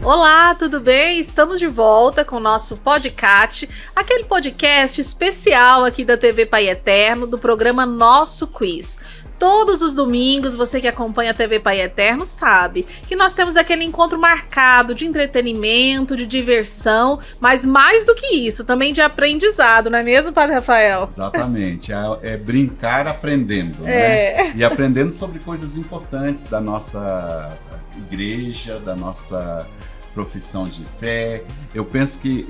Olá, tudo bem? Estamos de volta com o nosso podcast, aquele podcast especial aqui da TV Pai Eterno, do programa Nosso Quiz. Todos os domingos, você que acompanha a TV Pai Eterno sabe que nós temos aquele encontro marcado de entretenimento, de diversão, mas mais do que isso, também de aprendizado, não é mesmo, Padre Rafael? Exatamente, é brincar aprendendo, né? E aprendendo sobre coisas importantes da nossa igreja, da nossa profissão de fé. Eu penso que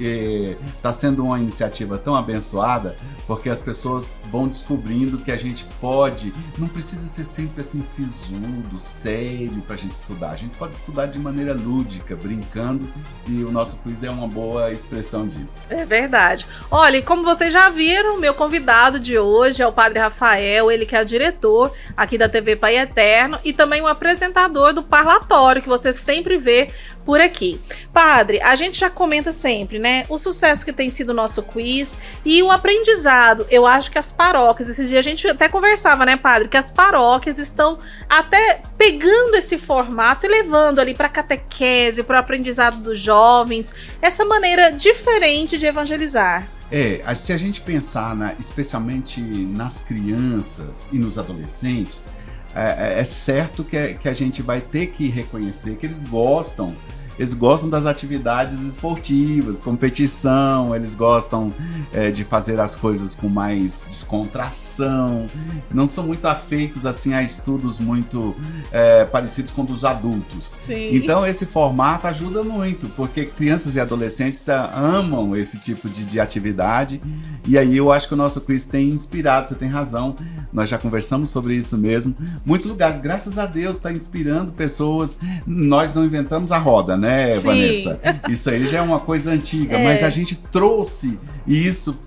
está sendo uma iniciativa tão abençoada, porque as pessoas vão descobrindo que a gente pode, não precisa ser sempre assim sisudo, sério para a gente estudar. A gente pode estudar de maneira lúdica, brincando, e o nosso quiz é uma boa expressão disso. É verdade. Olha, como vocês já viram, meu convidado de hoje é o Padre Rafael, ele que é o diretor aqui da TV Pai Eterno e também o apresentador do Parlatório, que você sempre vê por aqui. Padre, a gente já comenta sempre, né, o sucesso que tem sido o nosso quiz e o aprendizado. Eu acho que as paróquias, esses dias a gente até conversava, né, Padre, que as paróquias estão até pegando esse formato e levando ali para catequese, para o aprendizado dos jovens, essa maneira diferente de evangelizar. Se a gente pensar especialmente nas crianças e nos adolescentes, é certo que a gente vai ter que reconhecer que eles gostam das atividades esportivas, competição, eles gostam de fazer as coisas com mais descontração, não são muito afeitos assim a estudos muito parecidos com dos adultos. Sim. Então esse formato ajuda muito, porque crianças e adolescentes amam esse tipo de atividade, e aí eu acho que o nosso quiz tem inspirado, você tem razão, nós já conversamos sobre isso mesmo, muitos lugares, graças a Deus, está inspirando pessoas, nós não inventamos a roda, né, Sim. Vanessa? Isso aí já é uma coisa antiga, mas a gente trouxe isso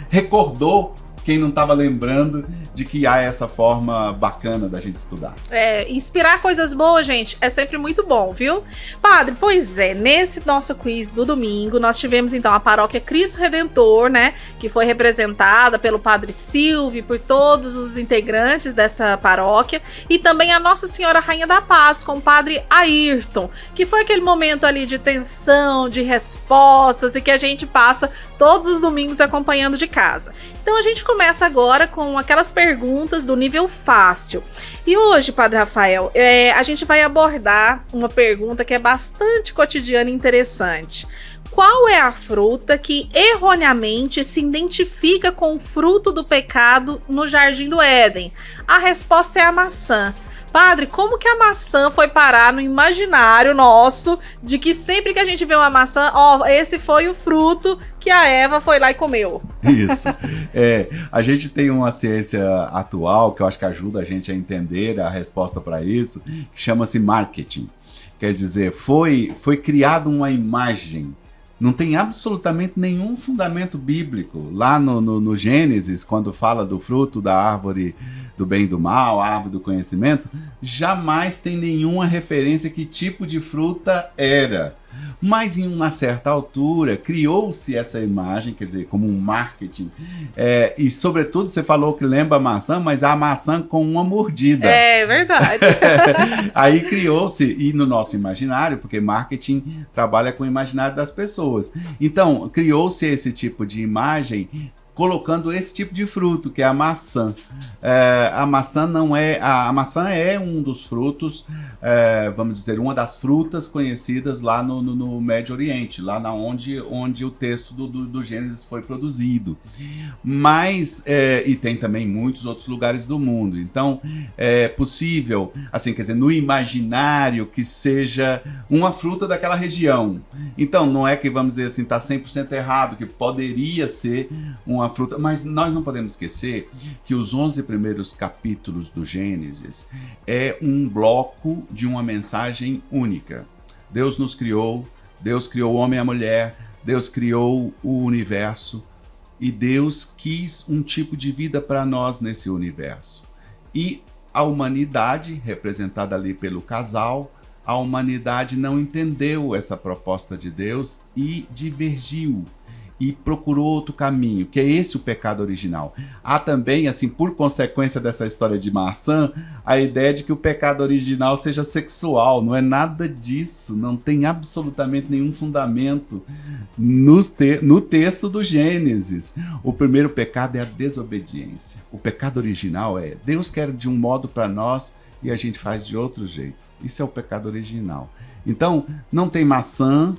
recordou quem não estava lembrando de que há essa forma bacana da gente estudar. Inspirar coisas boas, gente, é sempre muito bom, viu? Padre, pois é, nesse nosso quiz do domingo, nós tivemos então a paróquia Cristo Redentor, né, que foi representada pelo Padre Silvio, por todos os integrantes dessa paróquia, e também a Nossa Senhora Rainha da Paz, com o Padre Ayrton, que foi aquele momento ali de tensão, de respostas, e que a gente passa todos os domingos acompanhando de casa. Então a gente começa agora com aquelas perguntas do nível fácil. E hoje, Padre Rafael, a gente vai abordar uma pergunta que é bastante cotidiana e interessante. Qual é a fruta que erroneamente se identifica com o fruto do pecado no Jardim do Éden? A resposta é a maçã. Padre, como que a maçã foi parar no imaginário nosso de que sempre que a gente vê uma maçã, esse foi o fruto que a Eva foi lá e comeu? Isso. A gente tem uma ciência atual que eu acho que ajuda a gente a entender a resposta para isso, que chama-se marketing. Quer dizer, foi criada uma imagem. Não tem absolutamente nenhum fundamento bíblico. Lá no Gênesis, quando fala do fruto da árvore do bem e do mal, a árvore do conhecimento, jamais tem nenhuma referência que tipo de fruta era. Mas em uma certa altura criou-se essa imagem, quer dizer, como um marketing, e sobretudo você falou que lembra a maçã, mas a maçã com uma mordida. É verdade. Aí criou-se, e no nosso imaginário, porque marketing trabalha com o imaginário das pessoas, então criou-se esse tipo de imagem colocando esse tipo de fruto, que é a maçã. A maçã é um dos frutos, vamos dizer, uma das frutas conhecidas lá no Médio Oriente, lá onde o texto do Gênesis foi produzido. Mas, e tem também muitos outros lugares do mundo. Então, é possível, assim, quer dizer, no imaginário que seja uma fruta daquela região. Então, não é que, vamos dizer assim, está 100% errado, que poderia ser uma fruta, mas nós não podemos esquecer que os 11 primeiros capítulos do Gênesis é um bloco de uma mensagem única. Deus nos criou, Deus criou o homem e a mulher, Deus criou o universo e Deus quis um tipo de vida para nós nesse universo. E a humanidade, representada ali pelo casal, a humanidade não entendeu essa proposta de Deus e divergiu. e procurou outro caminho, que é esse o pecado original. Há também, assim, por consequência dessa história de maçã, a ideia de que o pecado original seja sexual. Não é nada disso, não tem absolutamente nenhum fundamento no texto do Gênesis. O primeiro pecado é a desobediência. O pecado original é Deus quer de um modo para nós e a gente faz de outro jeito. Isso é o pecado original. Então, não tem maçã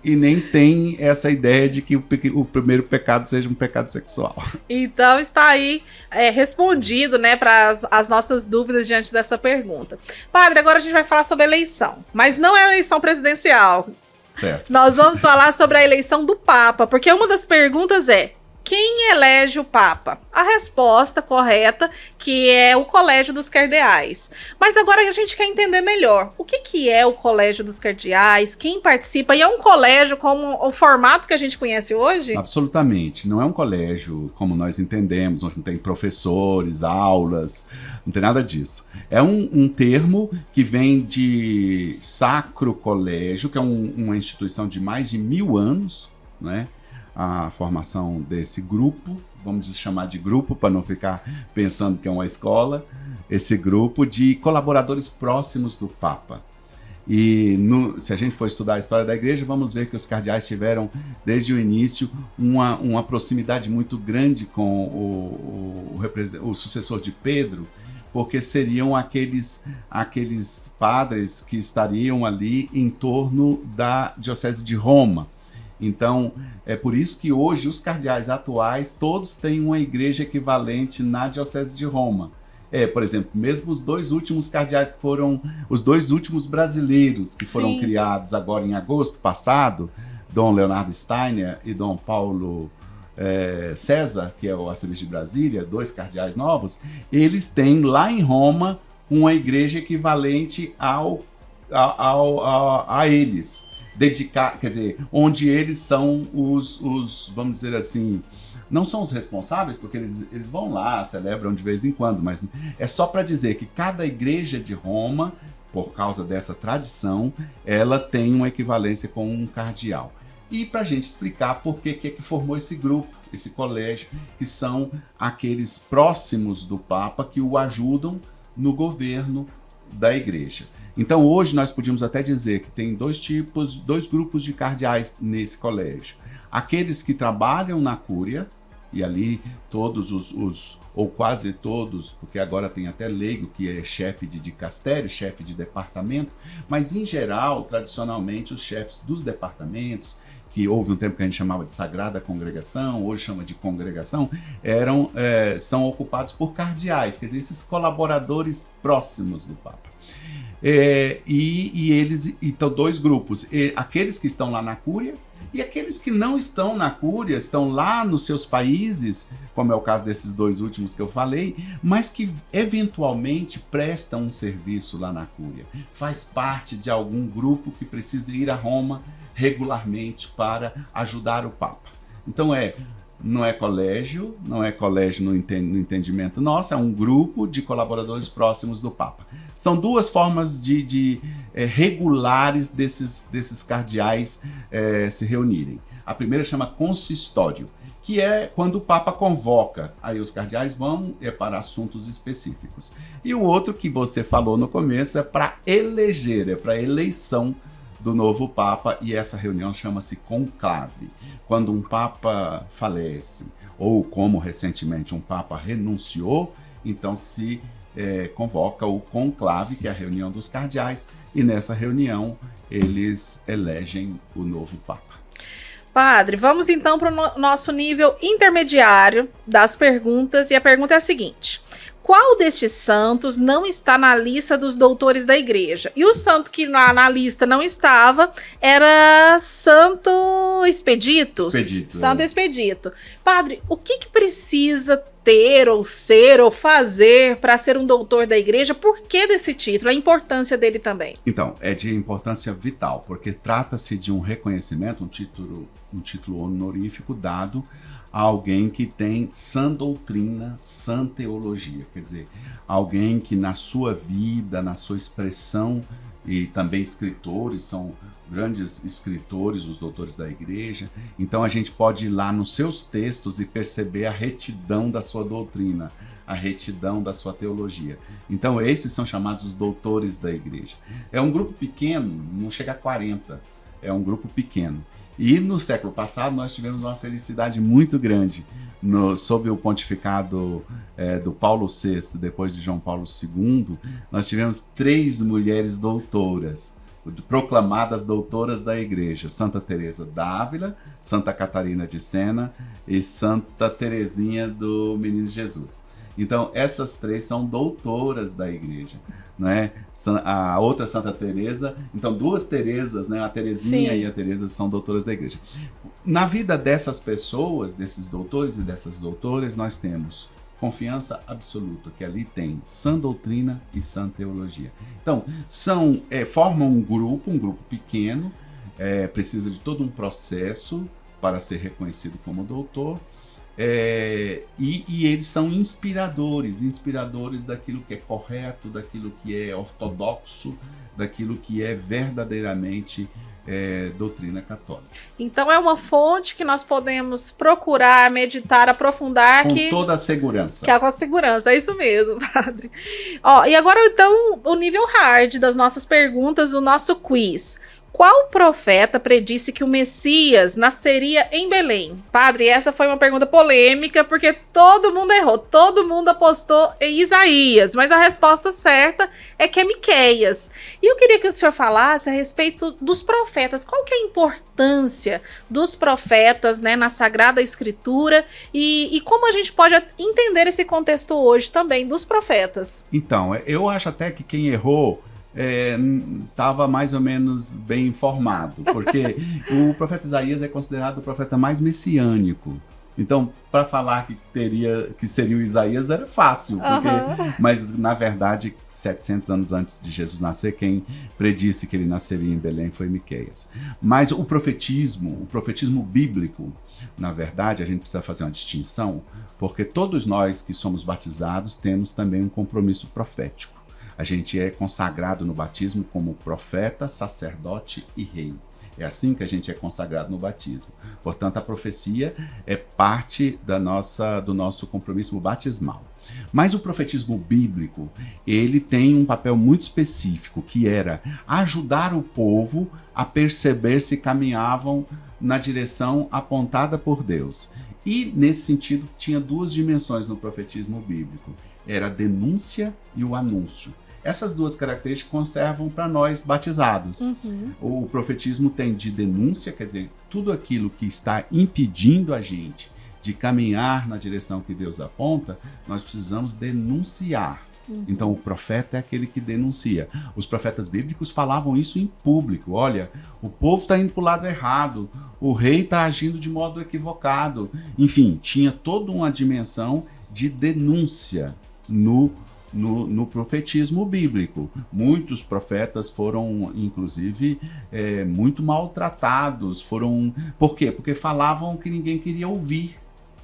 e nem tem essa ideia de que o primeiro pecado seja um pecado sexual. Então está aí respondido, né, para as nossas dúvidas diante dessa pergunta. Padre, agora a gente vai falar sobre a eleição, mas não é a eleição presidencial. Certo. Nós vamos falar sobre a eleição do Papa, porque uma das perguntas é: quem elege o Papa? A resposta correta, que é o Colégio dos Cardeais. Mas agora a gente quer entender melhor. O que é o Colégio dos Cardeais? Quem participa? E é um colégio como o formato que a gente conhece hoje? Absolutamente. Não é um colégio como nós entendemos, onde não tem professores, aulas, não tem nada disso. É um termo que vem de Sacro Colégio, que é uma instituição de mais de 1000 anos, né? A formação desse grupo, vamos chamar de grupo para não ficar pensando que é uma escola, esse grupo de colaboradores próximos do Papa. E se a gente for estudar a história da igreja, vamos ver que os cardeais tiveram, desde o início, uma proximidade muito grande com o sucessor de Pedro, porque seriam aqueles padres que estariam ali em torno da diocese de Roma. Então, é por isso que hoje os cardeais atuais, todos têm uma igreja equivalente na diocese de Roma. Por exemplo, mesmo os 2 últimos cardeais que foram, os 2 últimos brasileiros que foram criados agora em agosto passado, Dom Leonardo Steiner e Dom Paulo César, que é o arcebispo de Brasília, 2 cardeais novos, eles têm lá em Roma uma igreja equivalente a eles. Quer dizer, onde eles são os, vamos dizer assim, não são os responsáveis, porque eles vão lá, celebram de vez em quando, mas é só para dizer que cada igreja de Roma, por causa dessa tradição, ela tem uma equivalência com um cardeal. E para a gente explicar por que formou esse grupo, esse colégio, que são aqueles próximos do Papa que o ajudam no governo da igreja. Então hoje nós podíamos até dizer que tem 2 grupos de cardeais nesse colégio. Aqueles que trabalham na cúria, e ali todos ou quase todos, porque agora tem até leigo que é chefe de dicastério, chefe de departamento, mas em geral, tradicionalmente, os chefes dos departamentos, que houve um tempo que a gente chamava de Sagrada Congregação, hoje chama de Congregação, são ocupados por cardeais, quer dizer, esses colaboradores próximos do Papa. E eles, então, 2 grupos, aqueles que estão lá na cúria e aqueles que não estão na cúria, estão lá nos seus países, como é o caso desses 2 últimos que eu falei, mas que eventualmente prestam um serviço lá na cúria, faz parte de algum grupo que precisa ir a Roma regularmente para ajudar o Papa. Então não é colégio no entendimento nosso, é um grupo de colaboradores próximos do Papa. São 2 formas regulares desses cardeais se reunirem. A primeira chama consistório, que é quando o Papa convoca, aí os cardeais vão para assuntos específicos. E o outro que você falou no começo é para eleger, é para eleição do novo Papa, e essa reunião chama-se conclave. Quando um Papa falece, ou como recentemente um Papa renunciou, então se convoca o conclave, que é a reunião dos cardeais, e nessa reunião eles elegem o novo Papa. Padre, vamos então para o nosso nível intermediário das perguntas, e a pergunta é a seguinte: qual destes santos não está na lista dos doutores da igreja? E o santo que na lista não estava era Santo Expedito. Santo Expedito. Padre, o que precisa ter, ou ser, ou fazer para ser um doutor da igreja? Por que desse título? A importância dele também. Então, é de importância vital, porque trata-se de um reconhecimento, um título honorífico dado alguém que tem sã doutrina, sã teologia. Quer dizer, alguém que na sua vida, na sua expressão, e também escritores, são grandes escritores, os doutores da igreja. Então a gente pode ir lá nos seus textos e perceber a retidão da sua doutrina, a retidão da sua teologia. Então esses são chamados os doutores da igreja. É um grupo pequeno, não chega a 40, é um grupo pequeno. E no século passado nós tivemos uma felicidade muito grande sob o pontificado do Paulo VI, depois de João Paulo II, nós tivemos 3 mulheres doutoras, proclamadas doutoras da igreja: Santa Teresa d'Ávila, Santa Catarina de Sena e Santa Teresinha do Menino Jesus. Então essas 3 são doutoras da igreja, não é? A outra Santa Teresa, então 2 Teresas, né? A Teresinha Sim. e a Teresa são doutoras da igreja. Na vida dessas pessoas, desses doutores e dessas doutoras, nós temos confiança absoluta, que ali tem sã doutrina e sã teologia. Então, formam um grupo pequeno, precisa de todo um processo para ser reconhecido como doutor, e eles são inspiradores daquilo que é correto, daquilo que é ortodoxo, daquilo que é verdadeiramente doutrina católica. Então é uma fonte que nós podemos procurar, meditar, aprofundar. Com toda a segurança. Com a segurança, é isso mesmo, padre. E agora então o nível hard das nossas perguntas, o nosso quiz. Qual profeta predisse que o Messias nasceria em Belém? Padre, essa foi uma pergunta polêmica, porque todo mundo errou, todo mundo apostou em Isaías, mas a resposta certa é que é Miqueias. E eu queria que o senhor falasse a respeito dos profetas. Qual que é a importância dos profetas, né, na Sagrada Escritura e como a gente pode entender esse contexto hoje também dos profetas? Então, eu acho até que quem errou estava mais ou menos bem informado, porque o profeta Isaías é considerado o profeta mais messiânico. Então, para falar que seria o Isaías era fácil, mas na verdade 700 anos antes de Jesus nascer, quem predisse que ele nasceria em Belém foi Miqueias. Mas o profetismo bíblico, na verdade, a gente precisa fazer uma distinção, porque todos nós que somos batizados temos também um compromisso profético. A gente é consagrado no batismo como profeta, sacerdote e rei. É assim que a gente é consagrado no batismo. Portanto, a profecia é parte do nosso compromisso batismal. Mas o profetismo bíblico, ele tem um papel muito específico, que era ajudar o povo a perceber se caminhavam na direção apontada por Deus. E, nesse sentido, tinha 2 dimensões no profetismo bíblico. Era a denúncia e o anúncio. Essas 2 características conservam para nós batizados. O profetismo tem de denúncia, quer dizer, tudo aquilo que está impedindo a gente de caminhar na direção que Deus aponta, nós precisamos denunciar. Então o profeta é aquele que denuncia. Os profetas bíblicos falavam isso em público. Olha, o povo está indo para o lado errado, o rei está agindo de modo equivocado. Enfim, tinha toda uma dimensão de denúncia no profetismo bíblico. Muitos profetas foram, inclusive, muito maltratados. Por quê? Porque falavam o que ninguém queria ouvir,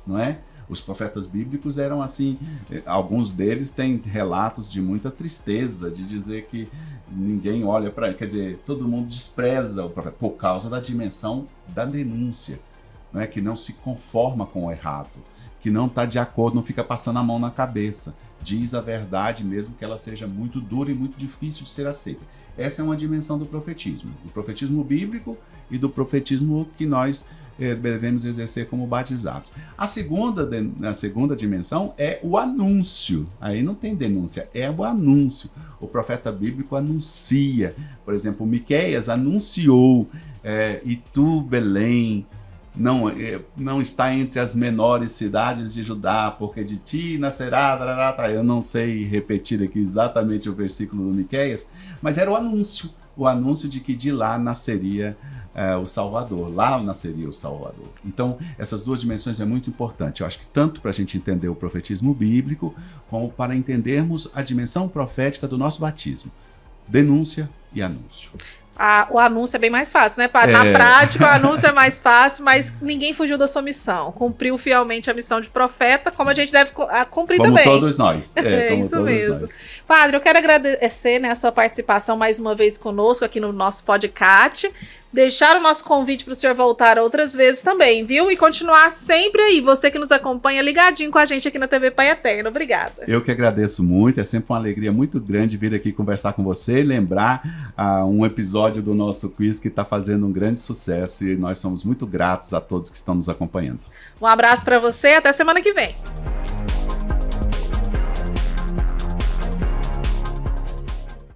não é? Os profetas bíblicos eram assim, alguns deles têm relatos de muita tristeza, de dizer que ninguém olha para ele, quer dizer, todo mundo despreza o profeta por causa da dimensão da denúncia, não é? Que não se conforma com o errado, que não está de acordo, não fica passando a mão na cabeça. Diz a verdade, mesmo que ela seja muito dura e muito difícil de ser aceita. Essa é uma dimensão do profetismo bíblico e do profetismo que nós devemos exercer como batizados. A segunda dimensão é o anúncio. Aí não tem denúncia, é o anúncio. O profeta bíblico anuncia. Por exemplo, Miqueias anunciou, e tu, Belém, não está entre as menores cidades de Judá, porque de ti nascerá, eu não sei repetir aqui exatamente o versículo do Miqueias, mas era o anúncio de que de lá nasceria o Salvador, lá nasceria o Salvador. Então, essas 2 dimensões é muito importante. Eu acho que tanto para a gente entender o profetismo bíblico, como para entendermos a dimensão profética do nosso batismo. Denúncia e anúncio. o anúncio é bem mais fácil, né, padre? Na prática, o anúncio é mais fácil, mas ninguém fugiu da sua missão. Cumpriu fielmente a missão de profeta, como a gente deve cumprir como também. Todos nós. Como isso todos mesmo. Nós. Padre, eu quero agradecer, né, a sua participação mais uma vez conosco aqui no nosso podcast. Deixar o nosso convite para o senhor voltar outras vezes também, viu? E continuar sempre aí, você que nos acompanha ligadinho com a gente aqui na TV Pai Eterno. Obrigada. Eu que agradeço muito, é sempre uma alegria muito grande vir aqui conversar com você e lembrar um episódio do nosso quiz que está fazendo um grande sucesso e nós somos muito gratos a todos que estão nos acompanhando. Um abraço para você, até semana que vem.